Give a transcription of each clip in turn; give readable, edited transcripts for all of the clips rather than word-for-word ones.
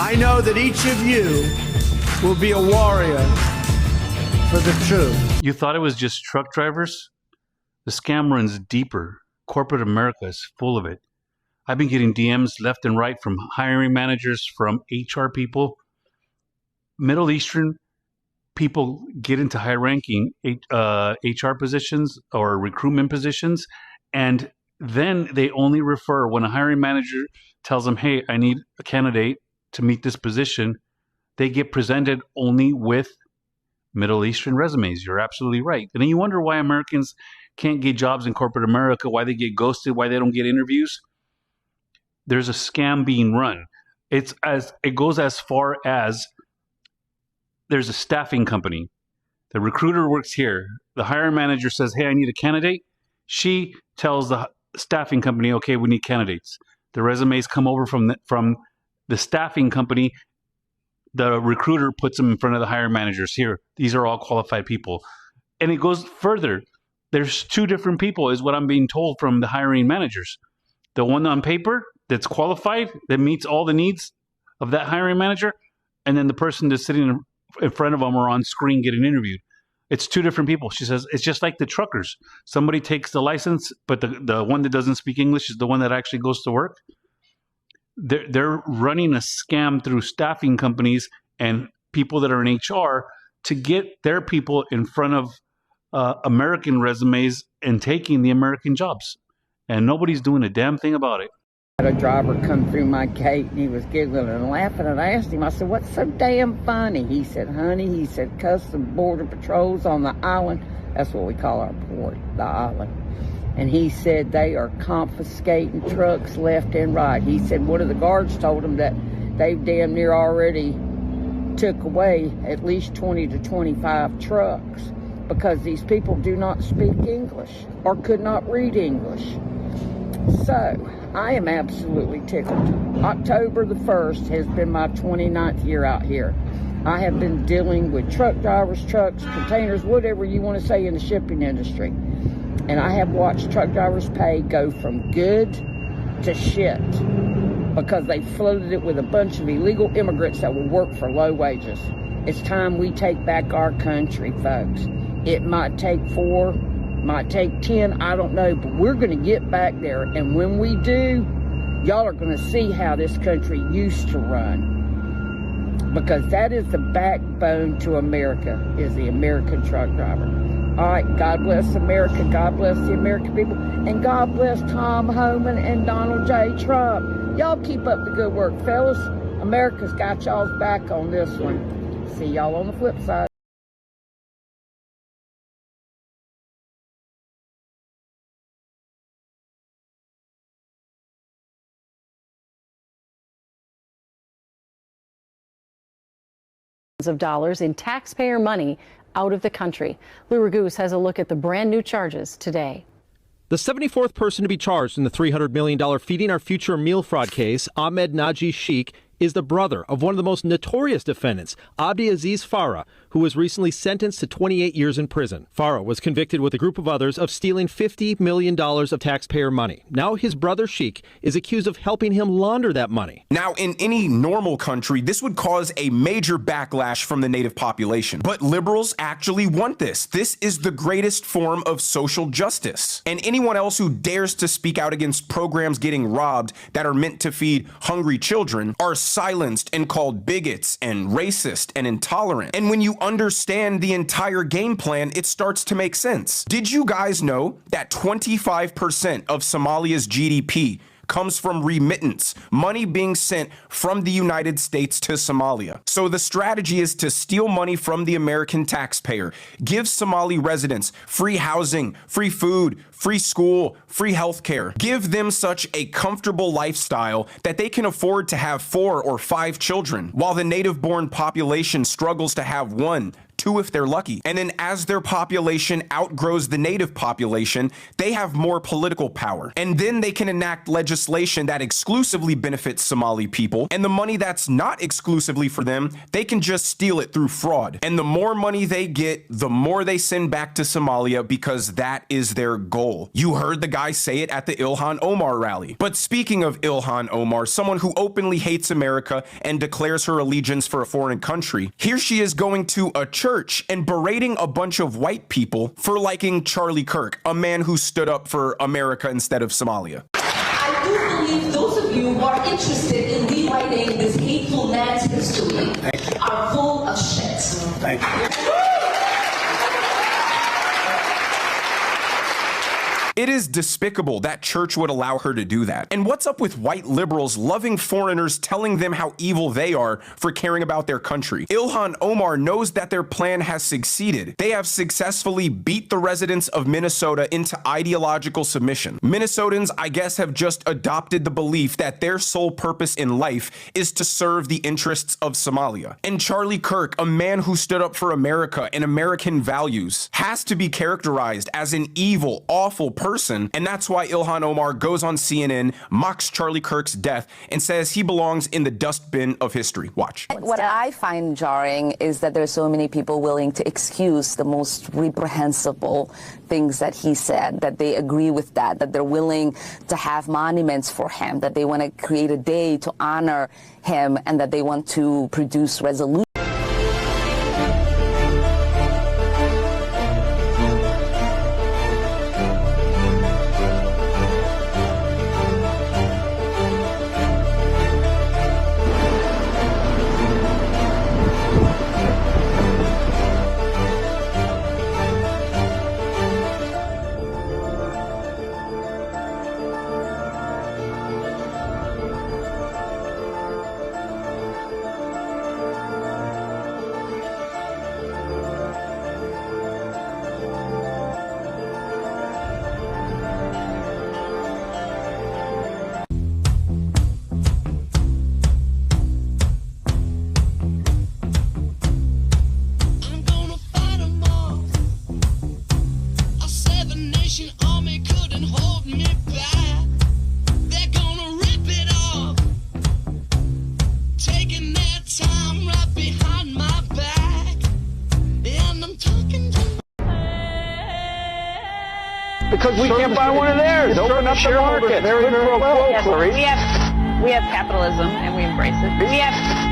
I know that each of you will be a warrior for the truth. You thought it was just truck drivers? The scam runs deeper. Corporate America is full of it. I've been getting DMs left and right from hiring managers, from HR people. Middle Eastern people get into high-ranking HR positions or recruitment positions, and then they only refer when a hiring manager tells them, hey, I need a candidate to meet this position. They get presented only with Middle Eastern resumes. You're absolutely right. And then you wonder why Americans can't get jobs in corporate America, why they get ghosted, why they don't get interviews. There's a scam being run. It goes as far as there's a staffing company. The recruiter works here. The hiring manager says, hey, I need a candidate. She tells the staffing company, okay, we need candidates. The resumes come over from the staffing company. The recruiter puts them in front of the hiring managers. Here, these are all qualified people. And it goes further. There's two different people is what I'm being told from the hiring managers. The one on paper that's qualified, that meets all the needs of that hiring manager, and then the person that's sitting in front of them or on screen getting interviewed. It's two different people. She says, it's just like the truckers. Somebody takes the license, but the one that doesn't speak English is the one that actually goes to work. They're running a scam through staffing companies and people that are in HR to get their people in front of American resumes and taking the American jobs. And nobody's doing a damn thing about it. I had a driver come through my gate and he was giggling and laughing, and I asked him, I said, what's so damn funny? He said, honey, he said, Customs Border Patrols on the island, that's what we call our port, the island. And he said they are confiscating trucks left and right. He said one of the guards told him that they've damn near already took away at least 20 to 25 trucks because these people do not speak English or could not read English. So I am absolutely tickled. October the 1st has been my 29th year out here. I have been dealing with truck drivers, trucks, containers, whatever you want to say in the shipping industry. And I have watched truck drivers' pay go from good to shit because they floated it with a bunch of illegal immigrants that will work for low wages. It's time we take back our country, folks. It might take 4, might take 10, I don't know, but we're going to get back there. And when we do, y'all are going to see how this country used to run. Because that is the backbone to America, is the American truck driver. All right, God bless America, God bless the American people, and God bless Tom Homan and Donald J. Trump. Y'all keep up the good work, fellas. America's got y'all's back on this one. See y'all on the flip side. Of dollars in taxpayer money out of the country. Lou Raguse has a look at the brand new charges today. The 74th person to be charged in the $300 million Feeding Our Future meal fraud case, Ahmed Naji Sheikh, is the brother of one of the most notorious defendants, Abdi Aziz Farah, who was recently sentenced to 28 years in prison. Farah was convicted with a group of others of stealing $50 million of taxpayer money. Now his brother Sheikh is accused of helping him launder that money. Now, in any normal country, this would cause a major backlash from the native population. But liberals actually want this. This is the greatest form of social justice. And anyone else who dares to speak out against programs getting robbed that are meant to feed hungry children are silenced and called bigots and racist and intolerant. And when you understand the entire game plan, it starts to make sense. Did you guys know that 25% of Somalia's GDP comes from remittance, money being sent from the United States to Somalia? So the strategy is to steal money from the American taxpayer, give Somali residents free housing, free food, free school, free healthcare, give them such a comfortable lifestyle that they can afford to have 4 or 5 children, while the native-born population struggles to have 1, 2 if they're lucky. And then as their population outgrows the native population, they have more political power. And then they can enact legislation that exclusively benefits Somali people. And the money that's not exclusively for them, they can just steal it through fraud. And the more money they get, the more they send back to Somalia, because that is their goal. You heard the guy say it at the Ilhan Omar rally. But speaking of Ilhan Omar, someone who openly hates America and declares her allegiance for a foreign country, here she is going to a church and berating a bunch of white people for liking Charlie Kirk, a man who stood up for America instead of Somalia. I do believe those of you who are interested in rewriting this hateful man's history are full of shit. Thank you. It is despicable that church would allow her to do that. And what's up with white liberals loving foreigners, telling them how evil they are for caring about their country? Ilhan Omar knows that their plan has succeeded. They have successfully beat the residents of Minnesota into ideological submission. Minnesotans, I guess, have just adopted the belief that their sole purpose in life is to serve the interests of Somalia. And Charlie Kirk, a man who stood up for America and American values, has to be characterized as an evil, awful person. And that's why Ilhan Omar goes on CNN, mocks Charlie Kirk's death, and says he belongs in the dustbin of history. Watch. What I find jarring is that there's so many people willing to excuse the most reprehensible things that he said, that they agree with that they're willing to have monuments for him, that they want to create a day to honor him, and that they want to produce resolutions. Because we can't buy one of theirs. Open up the market. Very, very well. Yes, we have capitalism and we embrace it. We have.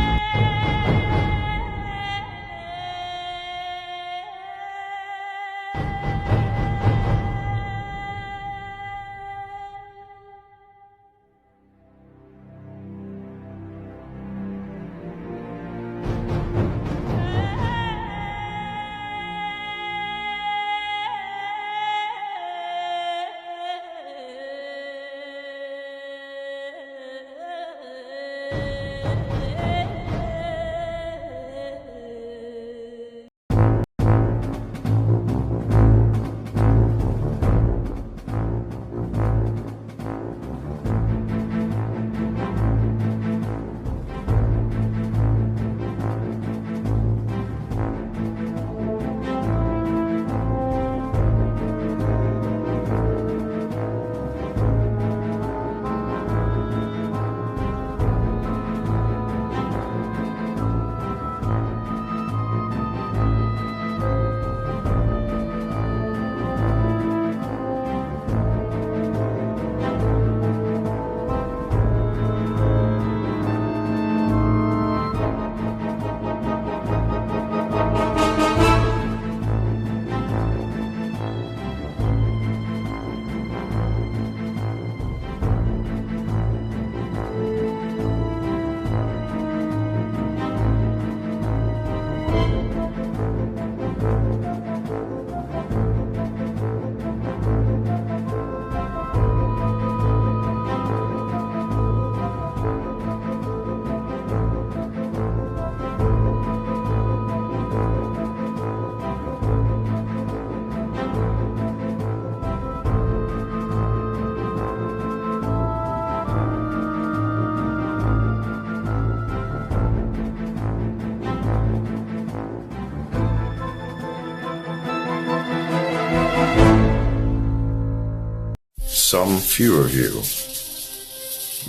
Some few of you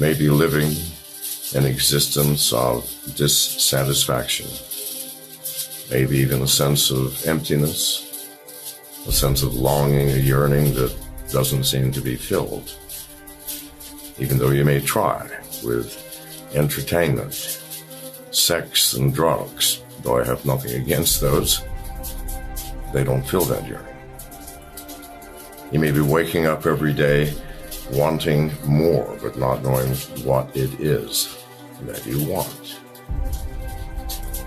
may be living an existence of dissatisfaction, maybe even a sense of emptiness, a sense of longing, a yearning that doesn't seem to be filled, even though you may try with entertainment, sex, and drugs. Though I have nothing against those, they don't fill that yearning. You may be waking up every day wanting more, but not knowing what it is that you want.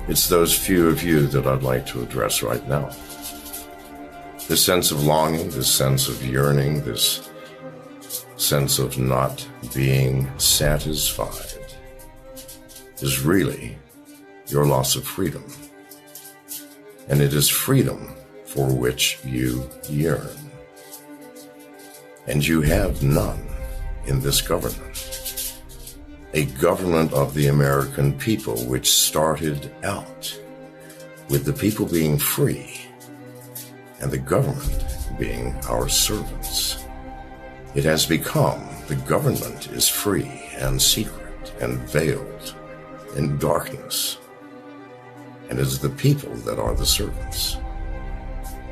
It's those few of you that I'd like to address right now. This sense of longing, this sense of yearning, this sense of not being satisfied is really your loss of freedom. And it is freedom for which you yearn. And you have none in this government. A government of the American people which started out with the people being free and the government being our servants. It has become the government is free and secret and veiled in darkness. And it is the people that are the servants.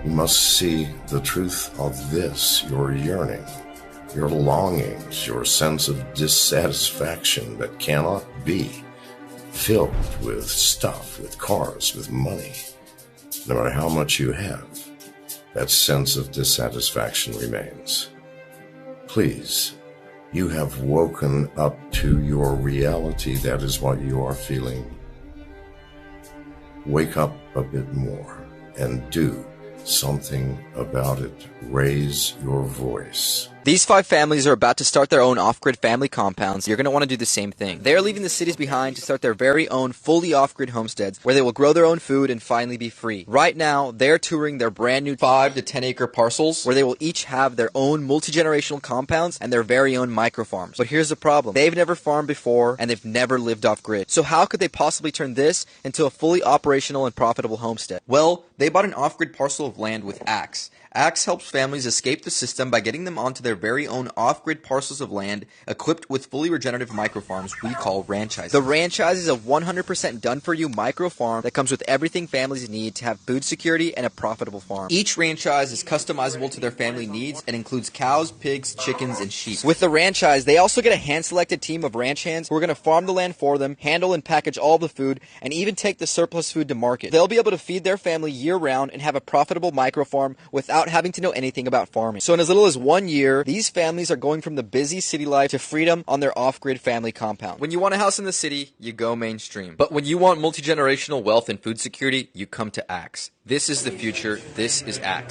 You must see the truth of this, your yearning, your longings, your sense of dissatisfaction that cannot be filled with stuff, with cars, with money. No matter how much you have, that sense of dissatisfaction remains. Please, you have woken up to your reality. That is what you are feeling. Wake up a bit more and do something about it. Raise your voice. These 5 families are about to start their own off-grid family compounds. You're going to want to do the same thing. They are leaving the cities behind to start their very own fully off-grid homesteads where they will grow their own food and finally be free. Right now, they're touring their brand new 5 to 10 acre parcels where they will each have their own multi-generational compounds and their very own microfarms. But here's the problem. They've never farmed before and they've never lived off-grid. So how could they possibly turn this into a fully operational and profitable homestead? Well, they bought an off-grid parcel of land with Axe. Axe helps families escape the system by getting them onto their very own off-grid parcels of land equipped with fully regenerative microfarms we call ranchises. The ranchise is a 100% done-for-you microfarm that comes with everything families need to have food security and a profitable farm. Each ranchise is customizable to their family needs and includes cows, pigs, chickens, and sheep. With the ranchise, they also get a hand-selected team of ranch hands who are going to farm the land for them, handle and package all the food, and even take the surplus food to market. They'll be able to feed their family year-round and have a profitable microfarm without having to know anything about farming. So in as little as 1 year, these families are going from the busy city life to freedom on their off-grid family compound. When you want a house in the city, you go mainstream. But when you want multi-generational wealth and food security, you come to Axe. This is the future. This is Axe.